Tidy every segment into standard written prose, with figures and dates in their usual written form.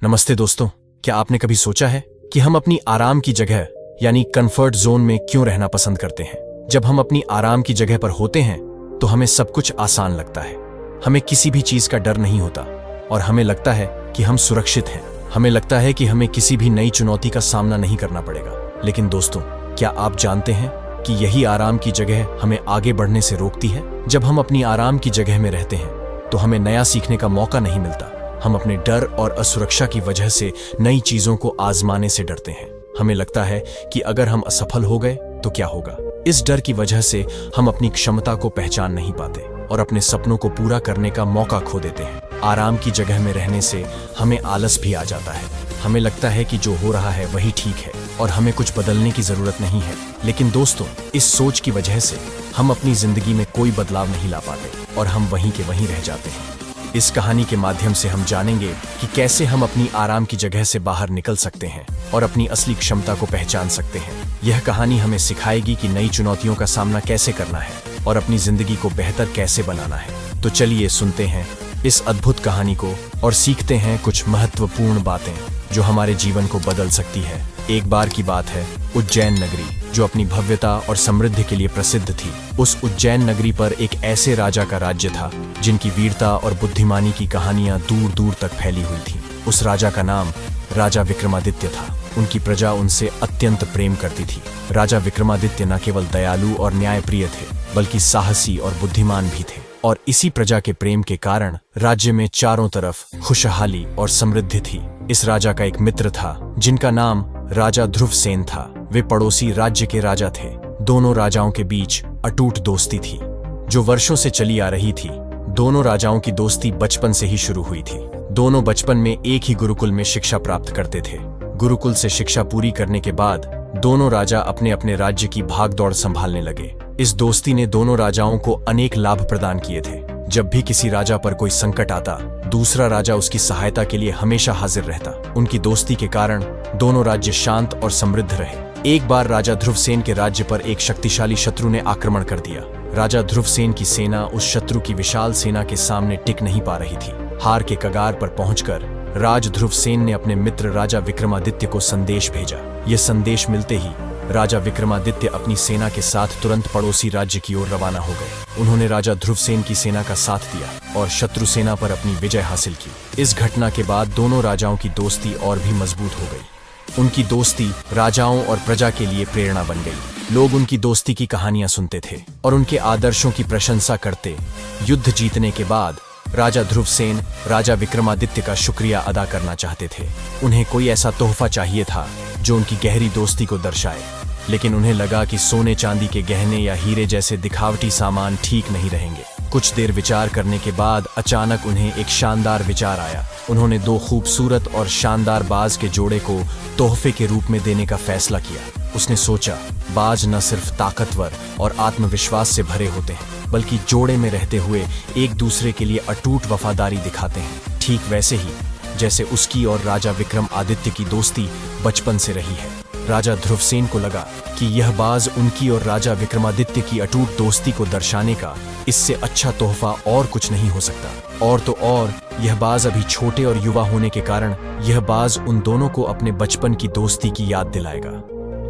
नमस्ते दोस्तों, क्या आपने कभी सोचा है कि हम अपनी आराम की जगह यानी कंफर्ट जोन में क्यों रहना पसंद करते हैं? जब हम अपनी आराम की जगह पर होते हैं तो हमें सब कुछ आसान लगता है। हमें किसी भी चीज का डर नहीं होता और हमें लगता है कि हम सुरक्षित हैं। हमें लगता है कि हमें किसी भी नई चुनौती का सामना नहीं करना पड़ेगा। लेकिन दोस्तों, क्या आप जानते हैं कि यही आराम की जगह हमें आगे बढ़ने से रोकती है? जब हम अपनी आराम की जगह में रहते हैं तो हमें नया सीखने का मौका नहीं मिलता। हम अपने डर और असुरक्षा की वजह से नई चीजों को आजमाने से डरते हैं। हमें लगता है कि अगर हम असफल हो गए तो क्या होगा। इस डर की वजह से हम अपनी क्षमता को पहचान नहीं पाते और अपने सपनों को पूरा करने का मौका खो देते हैं। आराम की जगह में रहने से हमें आलस भी आ जाता है। हमें लगता है कि जो हो रहा है वही ठीक है और हमें कुछ बदलने की जरूरत नहीं है। लेकिन दोस्तों, इस सोच की वजह से हम अपनी जिंदगी में कोई बदलाव नहीं ला पाते और हम वहीं के वहीं रह जाते हैं। इस कहानी के माध्यम से हम जानेंगे कि कैसे हम अपनी आराम की जगह से बाहर निकल सकते हैं और अपनी असली क्षमता को पहचान सकते हैं। यह कहानी हमें सिखाएगी कि नई चुनौतियों का सामना कैसे करना है और अपनी जिंदगी को बेहतर कैसे बनाना है। तो चलिए सुनते हैं इस अद्भुत कहानी को और सीखते हैं कुछ महत्वपूर्ण बातें जो हमारे जीवन को बदल सकती है। एक बार की बात है, उज्जैन नगरी जो अपनी भव्यता और समृद्धि के लिए प्रसिद्ध थी। उस उज्जैन नगरी पर एक ऐसे राजा का राज्य था जिनकी वीरता और बुद्धिमानी की कहानियां दूर दूर तक फैली हुई थीं। उस राजा का नाम राजा विक्रमादित्य था। उनकी प्रजा उनसे अत्यंत प्रेम करती थी। राजा विक्रमादित्य न केवल दयालु और न्यायप्रिय थे बल्कि साहसी और बुद्धिमान भी थे। और इसी प्रजा के प्रेम के कारण राज्य में चारों तरफ खुशहाली और समृद्धि थी। इस राजा का एक मित्र था जिनका नाम राजा ध्रुवसेन था। वे पड़ोसी राज्य के राजा थे। दोनों राजाओं के बीच अटूट दोस्ती थी जो वर्षों से चली आ रही थी। दोनों राजाओं की दोस्ती बचपन से ही शुरू हुई थी। दोनों बचपन में एक ही गुरुकुल में शिक्षा प्राप्त करते थे। गुरुकुल से शिक्षा पूरी करने के बाद दोनों राजा अपने अपने राज्य की भागदौड़ संभालने लगे। इस दोस्ती ने दोनों राजाओं को अनेक लाभ प्रदान किए थे। जब भी किसी राजा पर कोई संकट आता, दूसरा राजा उसकी सहायता के लिए हमेशा हाजिर रहता। उनकी दोस्ती के कारण दोनों राज्य शांत और समृद्ध रहे। एक बार राजा ध्रुवसेन के राज्य पर एक शक्तिशाली शत्रु ने आक्रमण कर दिया। राजा ध्रुवसेन की सेना उस शत्रु की विशाल सेना के सामने टिक नहीं पा रही थी। हार के कगार पर पहुंचकर राज ध्रुवसेन ने अपने मित्र राजा विक्रमादित्य को संदेश भेजा। यह संदेश मिलते ही राजा विक्रमादित्य अपनी सेना के साथ तुरंत पड़ोसी राज्य की ओर रवाना हो गए। उन्होंने राजा ध्रुवसेन की सेना का साथ दिया और शत्रु सेना पर अपनी विजय हासिल की। इस घटना के बाद दोनों राजाओं की दोस्ती और भी मजबूत हो गई। उनकी दोस्ती राजाओं और प्रजा के लिए प्रेरणा बन गई। लोग उनकी दोस्ती की कहानियां सुनते थे और उनके आदर्शों की प्रशंसा करते। युद्ध जीतने के बाद राजा ध्रुवसेन राजा विक्रमादित्य का शुक्रिया अदा करना चाहते थे। उन्हें कोई ऐसा तोहफा चाहिए था जो उनकी गहरी दोस्ती को दर्शाए। लेकिन उन्हें लगा कि सोने चांदी के गहने या हीरे जैसे दिखावटी सामान ठीक नहीं रहेंगे। कुछ देर विचार करने के बाद अचानक उन्हें एक शानदार विचार आया। उन्होंने दो खूबसूरत और शानदार बाज के जोड़े को तोहफे के रूप में देने का फैसला किया। उसने सोचा, बाज न सिर्फ ताकतवर और आत्मविश्वास से भरे होते हैं बल्कि जोड़े में रहते हुए एक दूसरे के लिए अटूट वफादारी दिखाते हैं, ठीक वैसे ही जैसे उसकी और राजा विक्रमादित्य की दोस्ती बचपन से रही है। राजा ध्रुवसेन को लगा कि यह बाज उनकी और राजा विक्रमादित्य की अटूट दोस्ती को दर्शाने का इससे अच्छा तोहफा और कुछ नहीं हो सकता। और तो और यह बाज अभी छोटे और युवा होने के कारण यह बाज उन दोनों को अपने बचपन की दोस्ती की याद दिलाएगा।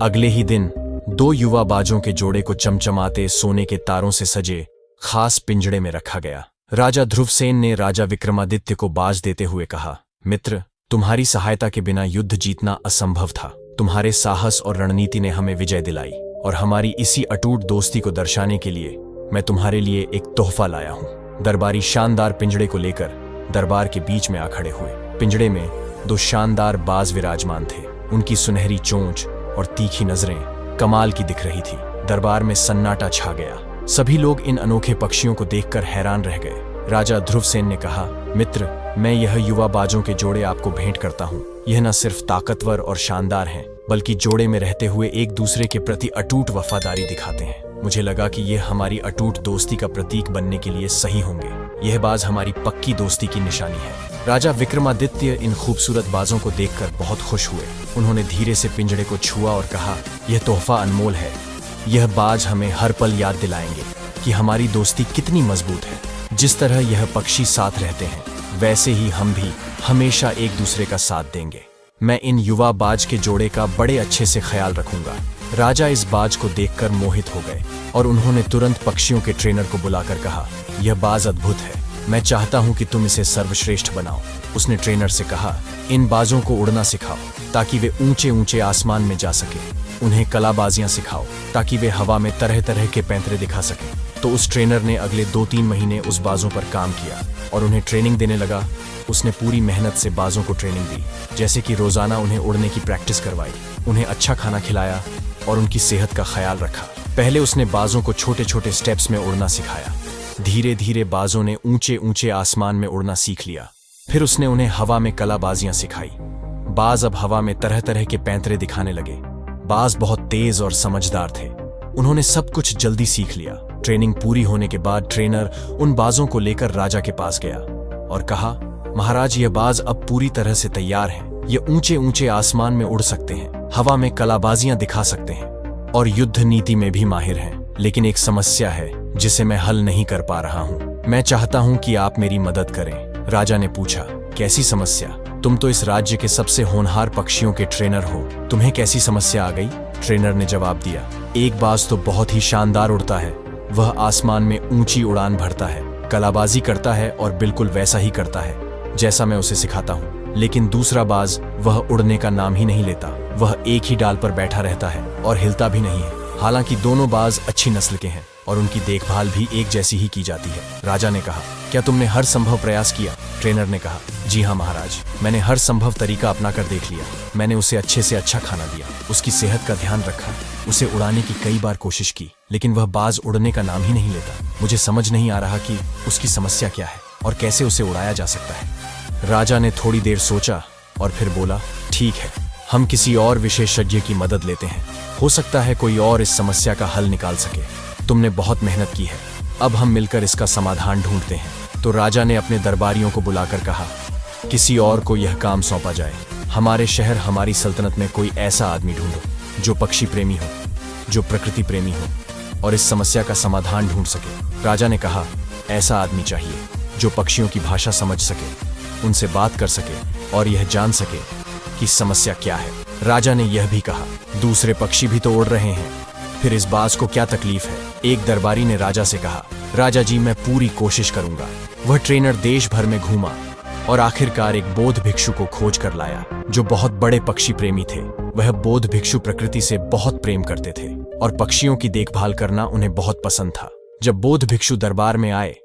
अगले ही दिन दो युवा बाजों के जोड़े को चमचमाते सोने के तारों से सजे खास पिंजड़े में रखा गया। राजा ध्रुवसेन ने राजा विक्रमादित्य को बाज देते हुए कहा, मित्र, तुम्हारी सहायता के बिना युद्ध जीतना असंभव था। तुम्हारे साहस और रणनीति ने हमें विजय दिलाई और हमारी इसी अटूट दोस्ती को दर्शाने के लिए मैं तुम्हारे लिए एक तोहफा लाया हूँ। दरबारी शानदार पिंजड़े को लेकर दरबार के बीच में आ खड़े हुए। पिंजड़े में दो शानदार बाज विराजमान थे। उनकी सुनहरी चोंच और तीखी नजरें कमाल की दिख रही थी। दरबार में सन्नाटा छा गया। सभी लोग इन अनोखे पक्षियों को देखकर हैरान रह गए। राजा ध्रुवसेन ने कहा, मित्र, मैं यह युवा बाजों के जोड़े आपको भेंट करता हूँ। यह न सिर्फ ताकतवर और शानदार हैं बल्कि जोड़े में रहते हुए एक दूसरे के प्रति अटूट वफादारी दिखाते हैं। मुझे लगा कि यह हमारी अटूट दोस्ती का प्रतीक बनने के लिए सही होंगे। यह बाज हमारी पक्की दोस्ती की निशानी है। राजा विक्रमादित्य इन खूबसूरत बाजों को देखकर बहुत खुश हुए। उन्होंने धीरे से पिंजड़े को छुआ और कहा, यह तोहफा अनमोल है। यह बाज हमें हर पल याद दिलाएंगे कि हमारी दोस्ती कितनी मजबूत है। जिस तरह यह पक्षी साथ रहते हैं वैसे ही हम भी हमेशा एक दूसरे का साथ देंगे। मैं इन युवा बाज के जोड़े का बड़े अच्छे से ख्याल रखूंगा। राजा इस बाज को देखकर मोहित हो गए और उन्होंने तुरंत पक्षियों के ट्रेनर को बुलाकर कहा, यह बाज अद्भुत है, मैं चाहता हूं कि तुम इसे सर्वश्रेष्ठ बनाओ। उसने ट्रेनर से कहा, इन बाजों को उड़ना सिखाओ ताकि वे ऊंचे ऊंचे आसमान में जा सके। उन्हें कलाबाजियां सिखाओ ताकि वे हवा में तरह तरह के पैंतरे दिखा सकें। तो उस ट्रेनर ने अगले 2-3 महीने उस बाजों पर काम किया और उन्हें ट्रेनिंग देने लगा। उसने पूरी मेहनत से बाजों को ट्रेनिंग दी, जैसे कि रोजाना उन्हें उड़ने की प्रैक्टिस करवाई, उन्हें अच्छा खाना खिलाया और उनकी सेहत का ख्याल रखा। पहले उसने बाजों को छोटे छोटे स्टेप्स में उड़ना सिखाया। धीरे धीरे बाजों ने ऊंचे ऊंचे आसमान में उड़ना सीख लिया। फिर उसने उन्हें हवा में कलाबाजियां सिखाई। बाज अब हवा में तरह तरह के पैंतरे दिखाने लगे। बाज बहुत तेज और समझदार थे। उन्होंने सब कुछ जल्दी सीख लिया। ट्रेनिंग पूरी होने के बाद ट्रेनर उन बाजों को लेकर राजा के पास गया और कहा, महाराज, ये बाज अब पूरी तरह से तैयार हैं। ये ऊंचे ऊंचे आसमान में उड़ सकते हैं, हवा में कलाबाजियां दिखा सकते हैं और युद्ध नीति में भी माहिर हैं। लेकिन एक समस्या है जिसे मैं हल नहीं कर पा रहा हूँ। मैं चाहता हूँ कि आप मेरी मदद करें। राजा ने पूछा, कैसी समस्या? तुम तो इस राज्य के सबसे होनहार पक्षियों के ट्रेनर हो, तुम्हें कैसी समस्या आ गई? ट्रेनर ने जवाब दिया, एक बाज तो बहुत ही शानदार उड़ता है। वह आसमान में ऊंची उड़ान भरता है, कलाबाजी करता है और बिल्कुल वैसा ही करता है जैसा मैं उसे सिखाता हूँ। लेकिन दूसरा बाज, वह उड़ने का नाम ही नहीं लेता। वह एक ही डाल पर बैठा रहता है और हिलता भी नहीं है। हालांकि दोनों बाज अच्छी नस्ल के हैं और उनकी देखभाल भी एक जैसी ही की जाती है। राजा ने कहा, क्या तुमने हर संभव प्रयास किया? ट्रेनर ने कहा, जी हाँ महाराज, मैंने हर संभव तरीका अपना कर देख लिया। मैंने उसे अच्छे से अच्छा खाना दिया, उसकी सेहत का ध्यान रखा, उसे उड़ाने की कई बार कोशिश की, लेकिन वह बाज उड़ने का नाम ही नहीं लेता। मुझे समझ नहीं आ रहा कि उसकी समस्या क्या है और कैसे उसे उड़ाया जा सकता है। राजा ने थोड़ी देर सोचा और फिर बोला, ठीक है, हम किसी और विशेषज्ञ की मदद लेते हैं। हो सकता है कोई और इस समस्या का हल निकाल सके। तुमने बहुत मेहनत की है, अब हम मिलकर इसका समाधान ढूंढते हैं। तो राजा ने अपने दरबारियों को बुलाकर कहा, किसी और को यह काम सौंपा जाए। हमारे शहर, हमारी सल्तनत में कोई ऐसा आदमी ढूंढो जो पक्षी प्रेमी हो, जो प्रकृति प्रेमी हो और इस समस्या का समाधान ढूंढ सके। राजा ने कहा, ऐसा आदमी चाहिए जो पक्षियों की भाषा समझ सके, उनसे बात कर सके और यह जान सके कि समस्या क्या है। राजा ने यह भी कहा, दूसरे पक्षी भी तो उड़ रहे हैं, फिर इस बाज को क्या तकलीफ है? एक दरबारी ने राजा से कहा, राजा जी, मैं पूरी कोशिश करूंगा। वह ट्रेनर देश भर में घूमा और आखिरकार एक बौद्ध भिक्षु को खोज कर लाया जो बहुत बड़े पक्षी प्रेमी थे। वह बौद्ध भिक्षु प्रकृति से बहुत प्रेम करते थे और पक्षियों की देखभाल करना उन्हें बहुत पसंद था। जब बौद्ध भिक्षु दरबार में आए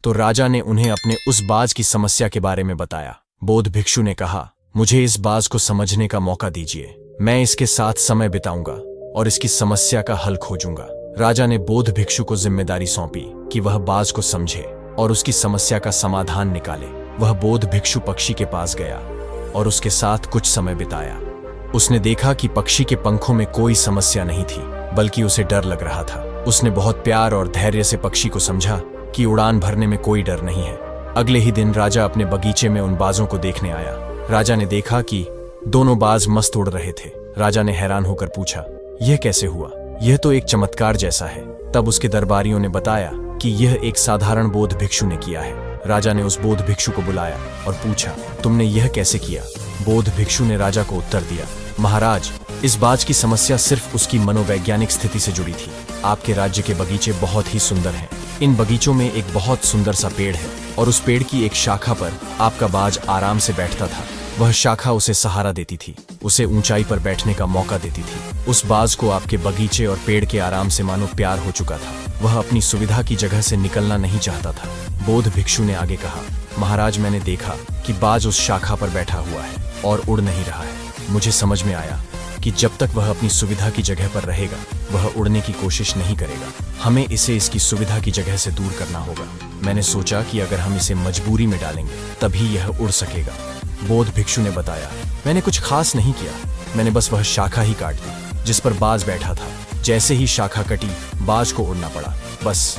तो राजा ने उन्हें अपने उस बाज की समस्या के बारे में बताया। बौद्ध भिक्षु ने कहा, मुझे इस बाज को समझने का मौका दीजिए, मैं इसके साथ समय बिताऊंगा और इसकी समस्या का हल खोजूंगा। राजा ने बौद्ध भिक्षु को जिम्मेदारी सौंपी कि वह बाज को समझे और उसकी समस्या का समाधान निकाले। वह बौद्ध भिक्षु पक्षी के पास गया और उसके साथ कुछ समय बिताया। उसने देखा कि पक्षी के पंखों में कोई समस्या नहीं थी, बल्कि उसे डर लग रहा था। उसने बहुत प्यार और धैर्य से पक्षी को समझा कि उड़ान भरने में कोई डर नहीं है। अगले ही दिन राजा अपने बगीचे में उन बाजों को देखने आया। राजा ने देखा कि दोनों बाज मस्त उड़ रहे थे। राजा ने हैरान होकर पूछा, यह कैसे हुआ? यह तो एक चमत्कार जैसा है। तब उसके दरबारियों ने बताया कि यह एक साधारण बौद्ध भिक्षु ने किया है। राजा ने उस बौद्ध भिक्षु को बुलाया और पूछा, तुमने यह कैसे किया? बौद्ध भिक्षु ने राजा को उत्तर दिया, महाराज, इस बाज की समस्या सिर्फ उसकी मनोवैज्ञानिक स्थिति से जुड़ी थी। आपके राज्य के बगीचे बहुत ही सुंदर हैं। इन बगीचों में एक बहुत सुंदर सा पेड़ है और उस पेड़ की एक शाखा पर आपका बाज आराम से बैठता था। वह शाखा उसे सहारा देती थी, उसे ऊंचाई पर बैठने का मौका देती थी। उस बाज को आपके बगीचे और पेड़ के आराम से मानो प्यार हो चुका था। वह अपनी सुविधा की जगह से निकलना नहीं चाहता था। बौद्ध भिक्षु ने आगे कहा, महाराज, मैंने देखा कि बाज उस शाखा पर बैठा हुआ है और उड़ नहीं रहा है। मुझे समझ में आया कि जब तक वह अपनी सुविधा की जगह पर रहेगा, वह उड़ने की कोशिश नहीं करेगा। हमें इसे इसकी सुविधा की जगह से दूर करना होगा। मैंने सोचा कि अगर हम इसे मजबूरी में डालेंगे तभी यह उड़ सकेगा। बौद्ध भिक्षु ने बताया, मैंने कुछ खास नहीं किया, मैंने बस वह शाखा ही काट दी जिस पर बाज बैठा था। जैसे ही शाखा कटी, बाज को उड़ना पड़ा, बस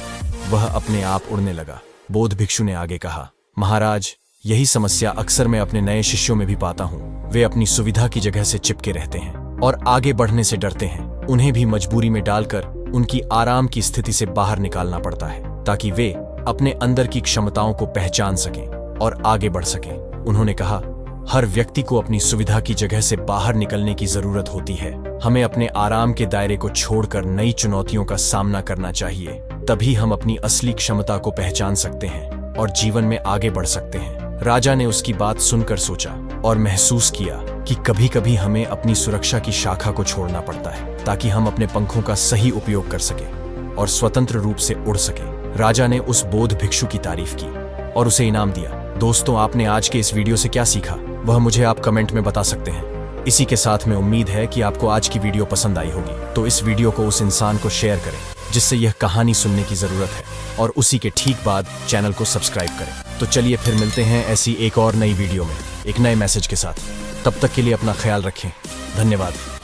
वह अपने आप उड़ने लगा। बौद्ध भिक्षु ने आगे कहा, महाराज, यही समस्या अक्सर मैं अपने नए शिष्यों में भी पाता हूँ। वे अपनी सुविधा की जगह से चिपके रहते हैं और आगे बढ़ने से डरते हैं। उन्हें भी मजबूरी में डालकर उनकी आराम की स्थिति से बाहर निकालना पड़ता है ताकि वे अपने अंदर की क्षमताओं को पहचान सकें। और आगे बढ़ सकें। उन्होंने कहा, हर व्यक्ति को अपनी सुविधा की जगह से बाहर निकलने की जरूरत होती है। हमें अपने आराम के दायरे को छोड़कर नई चुनौतियों का सामना करना चाहिए। तभी हम अपनी असली क्षमता को पहचान सकते हैं और जीवन में आगे बढ़ सकते हैं। राजा ने उसकी बात सुनकर सोचा और महसूस किया कि कभी कभी हमें अपनी सुरक्षा की शाखा को छोड़ना पड़ता है ताकि हम अपने पंखों का सही उपयोग कर सकें और स्वतंत्र रूप से उड़ सकें। राजा ने उस बौद्ध भिक्षु की तारीफ की और उसे इनाम दिया। दोस्तों, आपने आज के इस वीडियो से क्या सीखा वह मुझे आप कमेंट में बता सकते हैं। इसी के साथ में उम्मीद है कि आपको आज की वीडियो पसंद आई होगी। तो इस वीडियो को उस इंसान को शेयर करें जिससे यह कहानी सुनने की जरूरत है और उसी के ठीक बाद चैनल को सब्सक्राइब करें। तो चलिए फिर मिलते हैं ऐसी एक और नई वीडियो में एक नए मैसेज के साथ। तब तक के लिए अपना ख्याल रखें। धन्यवाद।